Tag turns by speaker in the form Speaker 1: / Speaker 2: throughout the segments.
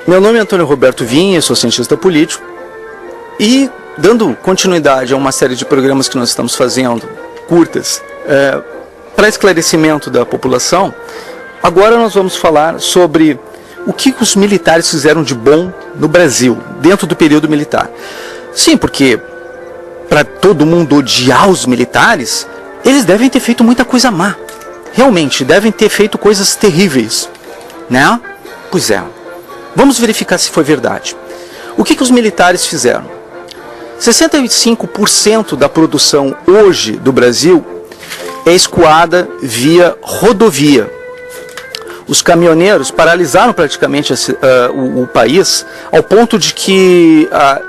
Speaker 1: Meu nome é Antônio Roberto Vinha, sou cientista político e, dando continuidade a uma série de programas que nós estamos fazendo, curtas, para esclarecimento da população, agora nós vamos falar sobre o que os militares fizeram de bom no Brasil, dentro do período militar. Sim, porque para todo mundo odiar os militares, eles devem ter feito muita coisa má. Realmente, devem ter feito coisas terríveis, né? Pois é. Vamos verificar se foi verdade. O que os militares fizeram? 65% da produção hoje do Brasil é escoada via rodovia. Os caminhoneiros paralisaram praticamente o país, ao ponto de que a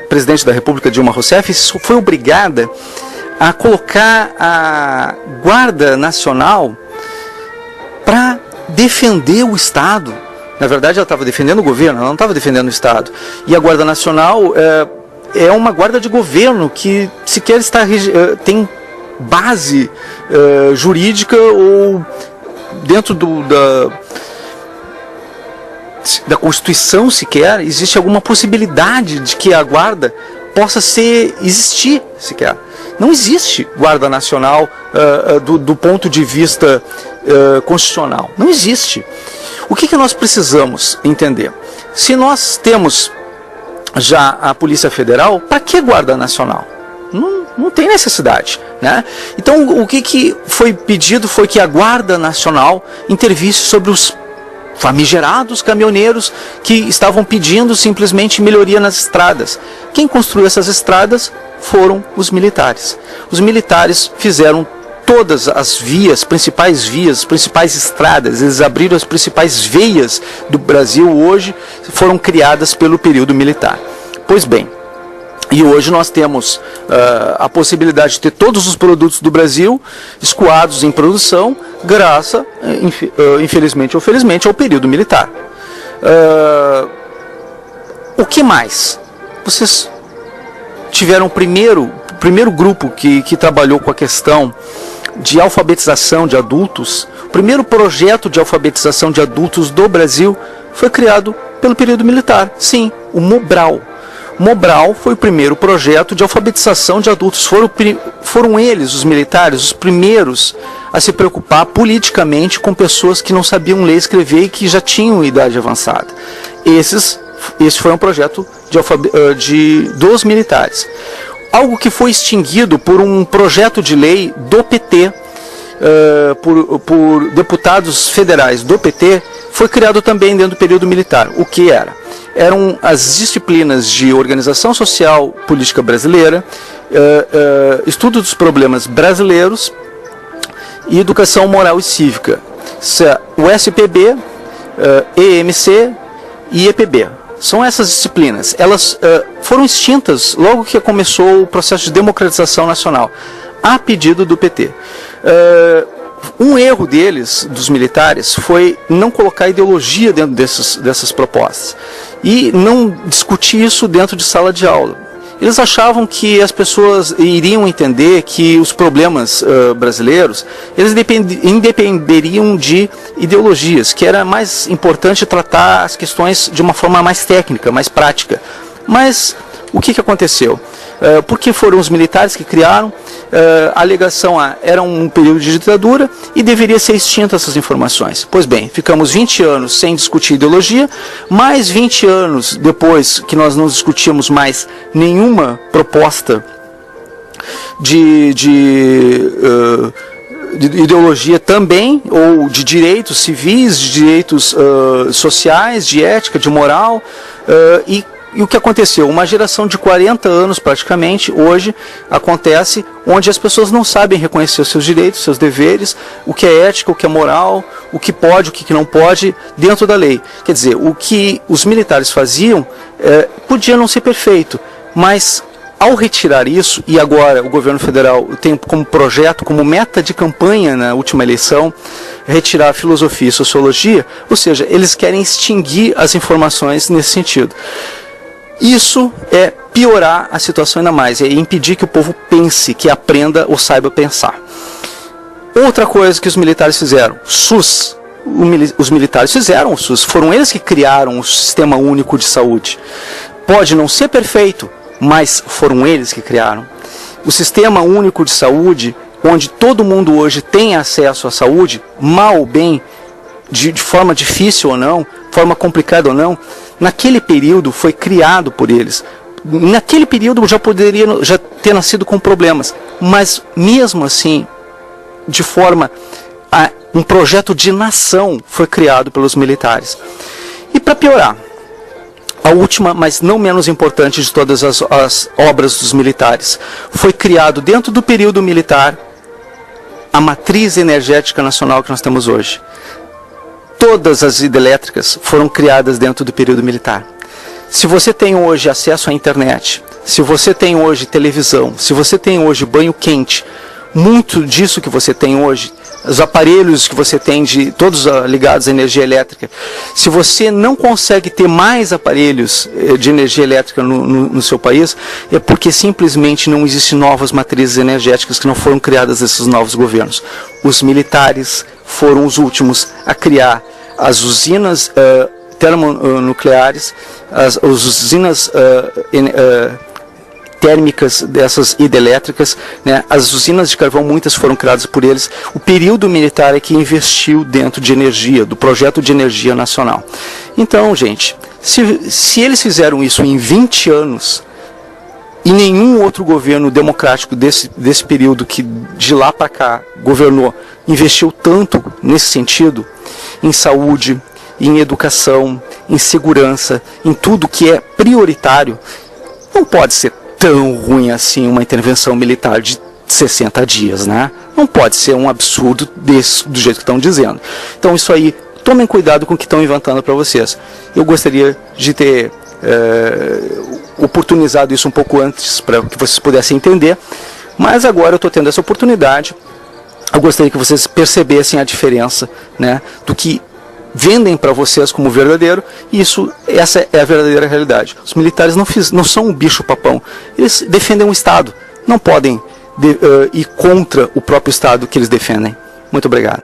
Speaker 1: presidente da República, Dilma Rousseff, foi obrigada a colocar a Guarda Nacional para defender o Estado. Na verdade, ela estava defendendo o governo, ela não estava defendendo o Estado. E a Guarda Nacional é uma guarda de governo que sequer tem base jurídica ou dentro da Constituição sequer existe alguma possibilidade de que a guarda possa existir sequer. Não existe Guarda Nacional do ponto de vista constitucional. Não existe. O que nós precisamos entender? Se nós temos já a Polícia Federal, para que Guarda Nacional? Não tem necessidade, né? Então, o que foi pedido foi que a Guarda Nacional intervisse sobre os famigerados caminhoneiros que estavam pedindo simplesmente melhoria nas estradas. Quem construiu essas estradas foram os militares. Os militares fizeram todas as principais estradas, eles abriram as principais veias do Brasil hoje, foram criadas pelo período militar. Pois bem, e hoje nós temos a possibilidade de ter todos os produtos do Brasil escoados em produção, graças, infelizmente ou felizmente, ao período militar. O que mais? Vocês tiveram o primeiro grupo que trabalhou com a questão de alfabetização de adultos. O primeiro projeto de alfabetização de adultos do Brasil foi criado pelo período militar. Sim, o Mobral. Mobral foi o primeiro projeto de alfabetização de adultos. Foram eles, os militares, os primeiros a se preocupar politicamente com pessoas que não sabiam ler e escrever e que já tinham idade avançada. Esse foi um projeto dos militares. Algo que foi extinguido por um projeto de lei do PT, por deputados federais do PT, foi criado também dentro do período militar. O que era? Eram as disciplinas de organização social política brasileira, estudo dos problemas brasileiros e educação moral e cívica. O SPB, EMC e EPB. São essas disciplinas. Elas foram extintas logo que começou o processo de democratização nacional, a pedido do PT. Um erro deles, dos militares, foi não colocar ideologia dentro dessas propostas e não discutir isso dentro de sala de aula. Eles achavam que as pessoas iriam entender que os problemas brasileiros, eles independeriam de ideologias, que era mais importante tratar as questões de uma forma mais técnica, mais prática. Mas o que aconteceu? Porque foram os militares que criaram, a alegação era um período de ditadura e deveria ser extinta essas informações. Pois bem, ficamos 20 anos sem discutir ideologia, mais 20 anos depois que nós não discutíamos mais nenhuma proposta de ideologia também, ou de direitos civis, de direitos sociais, de ética, de moral, e o que aconteceu? Uma geração de 40 anos praticamente, hoje, acontece onde as pessoas não sabem reconhecer os seus direitos, seus deveres, o que é ética, o que é moral, o que pode, o que não pode, dentro da lei. Quer dizer, o que os militares faziam podia não ser perfeito, mas ao retirar isso, e agora o governo federal tem como projeto, como meta de campanha na última eleição, retirar a filosofia e sociologia, ou seja, eles querem extinguir as informações nesse sentido. Isso é piorar a situação ainda mais, é impedir que o povo pense, que aprenda ou saiba pensar. Outra coisa que os militares fizeram, SUS. os militares fizeram o SUS, foram eles que criaram o Sistema Único de Saúde. Pode não ser perfeito, mas foram eles que criaram. O Sistema Único de Saúde, onde todo mundo hoje tem acesso à saúde, mal ou bem, de forma difícil ou não, forma complicada ou não, naquele período foi criado por eles. Naquele período já poderia já ter nascido com problemas, mas mesmo assim, de forma um projeto de nação foi criado pelos militares. E para piorar, a última, mas não menos importante de todas as obras dos militares, foi criado dentro do período militar a matriz energética nacional que nós temos hoje. Todas as hidrelétricas foram criadas dentro do período militar. Se você tem hoje acesso à internet, se você tem hoje televisão, se você tem hoje banho quente, muito disso que você tem hoje, os aparelhos que você tem, todos ligados à energia elétrica, se você não consegue ter mais aparelhos de energia elétrica no seu país, é porque simplesmente não existem novas matrizes energéticas que não foram criadas nesses novos governos. Os militares foram os últimos a criar as usinas termonucleares, as usinas térmicas dessas hidrelétricas, né? As usinas de carvão, muitas foram criadas por eles. O período militar é que investiu dentro de energia, do projeto de energia nacional. Então, gente, se eles fizeram isso em 20 anos, e nenhum outro governo democrático desse período que de lá para cá governou, investiu tanto nesse sentido, em saúde, em educação, em segurança, em tudo que é prioritário, não pode ser tão ruim assim uma intervenção militar de 60 dias, né? Não pode ser um absurdo do jeito que estão dizendo. Então isso aí, tomem cuidado com o que estão inventando para vocês. Eu gostaria de ter oportunizado isso um pouco antes, para que vocês pudessem entender, mas agora eu estou tendo essa oportunidade. Eu gostaria que vocês percebessem a diferença, né, do que vendem para vocês como verdadeiro, e essa é a verdadeira realidade. Os militares não são um bicho-papão, eles defendem o Estado, não podem ir contra o próprio Estado que eles defendem. Muito obrigado.